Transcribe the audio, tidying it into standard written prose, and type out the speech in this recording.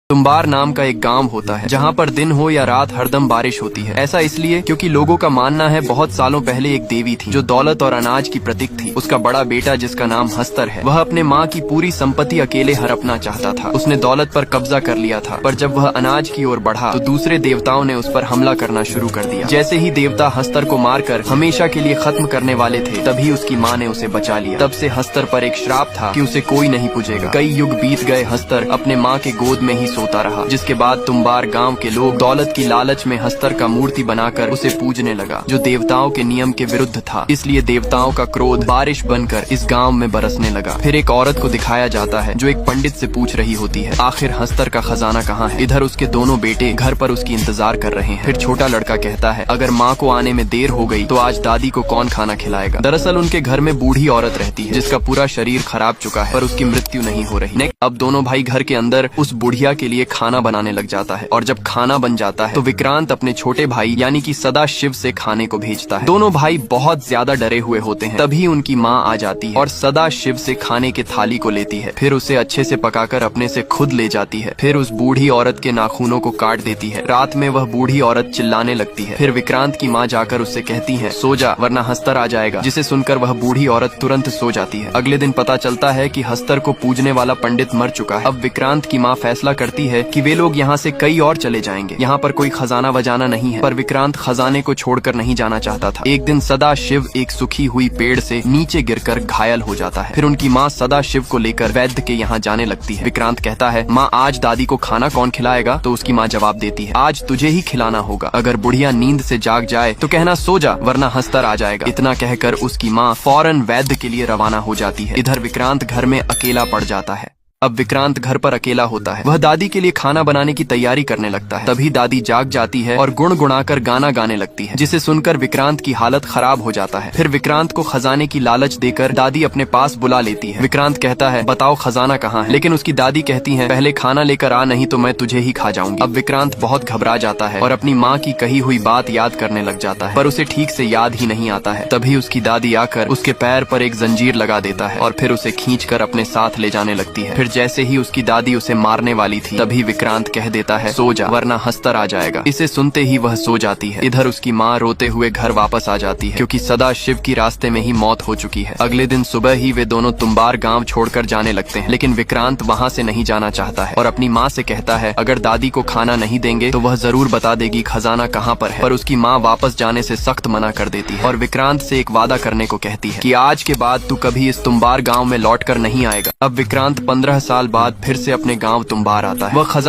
तुम्बार नाम का एक गांव होता है जहां पर दिन हो या रात हरदम बारिश होती है। ऐसा इसलिए क्योंकि लोगों का मानना है बहुत सालों पहले एक देवी थी जो दौलत और अनाज की प्रतीक थी। उसका बड़ा बेटा जिसका नाम हस्तर है, वह अपने माँ की पूरी संपत्ति अकेले हड़पना चाहता था। उसने दौलत पर कब्जा कर लिया था, पर जब वह अनाज की ओर बढ़ा तो दूसरे देवताओं ने उस पर हमला करना शुरू कर दिया। जैसे ही देवता हस्तर को मारकर हमेशा के लिए खत्म करने वाले थे, तभी उसकी माँ ने उसे बचा लिया। तब से हस्तर पर एक श्राप था कि उसे कोई नहीं पूजेगा। कई युग बीत गए, हस्तर अपने माँ के गोद में ही सोता रहा। जिसके बाद तुम्बार गांव के लोग दौलत की लालच में हस्तर का मूर्ति बनाकर उसे पूजने लगा, जो देवताओं के नियम के विरुद्ध था। इसलिए देवताओं का क्रोध बारिश बनकर इस गांव में बरसने लगा। फिर एक औरत को दिखाया जाता है जो एक पंडित से पूछ रही होती है, आखिर हस्तर का खजाना कहाँ है। इधर उसके दोनों बेटे घर पर उसकी इंतजार कर रहे हैं। फिर छोटा लड़का कहता है, अगर माँ को आने में देर हो गई तो आज दादी को कौन खाना खिलाएगा। दरअसल उनके घर में बूढ़ी औरत रहती है जिसका पूरा शरीर खराब चुका है, पर उसकी मृत्यु नहीं हो रही। अब दोनों भाई घर के अंदर उस बुढ़िया के लिए खाना बनाने लग जाता है, और जब खाना बन जाता है तो विक्रांत अपने छोटे भाई यानी कि सदा शिव से खाने को भेजता है। दोनों भाई बहुत ज्यादा डरे हुए होते हैं। तभी उनकी माँ आ जाती है और सदा शिव से खाने के थाली को लेती है। फिर उसे अच्छे से पकाकर अपने से खुद ले जाती है। फिर उस बूढ़ी औरत के नाखूनों को काट देती है। रात में वह बूढ़ी औरत चिल्लाने लगती है। फिर विक्रांत की माँ जाकर उससे कहती है, सो जा वरना हस्तर आ जाएगा। जिसे सुनकर वह बूढ़ी औरत तुरंत सो जाती है। अगले दिन पता चलता है कि हस्तर को पूजने वाला पंडित मर चुका है। अब विक्रांत की माँ फैसला करती है कि वे लोग यहाँ से कई और चले जाएंगे। यहाँ पर कोई खजाना वजाना नहीं है, पर विक्रांत खजाने को छोड़कर नहीं जाना चाहता था। एक दिन सदा शिव एक सूखी हुई पेड़ से नीचे गिरकर घायल हो जाता है। फिर उनकी माँ सदा शिव को लेकर वैद्य के यहाँ जाने लगती है। विक्रांत कहता है, माँ आज दादी को खाना कौन खिलाएगा। तो उसकी माँ जवाब देती है, आज तुझे ही खिलाना होगा। अगर बुढ़िया नींद से जाग जाए तो कहना सो जा वरना हस्तर आ जाएगा। इतना कहकर उसकी माँ फौरन वैद्य के लिए रवाना हो जाती है। इधर विक्रांत घर में अकेला पड़ जाता है। अब विक्रांत घर पर अकेला होता है। वह दादी के लिए खाना बनाने की तैयारी करने लगता है। तभी दादी जाग जाती है और गुणगुणाकर गाना गाने लगती है, जिसे सुनकर विक्रांत की हालत खराब हो जाता है। फिर विक्रांत को खजाने की लालच देकर दादी अपने पास बुला लेती है। विक्रांत कहता है, बताओ खजाना कहाँ है। लेकिन उसकी दादी कहती है, पहले खाना लेकर आ, नहीं तो मैं तुझे ही खा जाऊंगी। अब विक्रांत बहुत घबरा जाता है और अपनी माँ की कही हुई बात याद करने लग जाता है, पर उसे ठीक से याद ही नहीं आता है। तभी उसकी दादी आकर उसके पैर पर एक जंजीर लगा देता है और फिर उसे खींचकर अपने साथ ले जाने लगती है। फिर जैसे ही उसकी दादी उसे मारने वाली थी, तभी विक्रांत कह देता है, सो जा वरना हस्तर आ जाएगा। इसे सुनते ही वह सो जाती है। इधर उसकी माँ रोते हुए घर वापस आ जाती है, क्योंकि सदा शिव की रास्ते में ही मौत हो चुकी है। अगले दिन सुबह ही वे दोनों तुम्बार गांव छोड़कर जाने लगते हैं, लेकिन विक्रांत वहां से नहीं जाना चाहता है और अपनी माँ से कहता है, अगर दादी को खाना नहीं देंगे तो वह जरूर बता देगी खजाना कहाँ पर है। पर उसकी माँ वापस जाने से सख्त मना कर देती है और विक्रांत से एक वादा करने को कहती है कि आज के बाद तू कभी इस तुम्बार गाँव में लौट कर नहीं आएगा। अब विक्रांत 15 साल बाद फिर से अपने गांव तुम्बार आता है। वह खजाना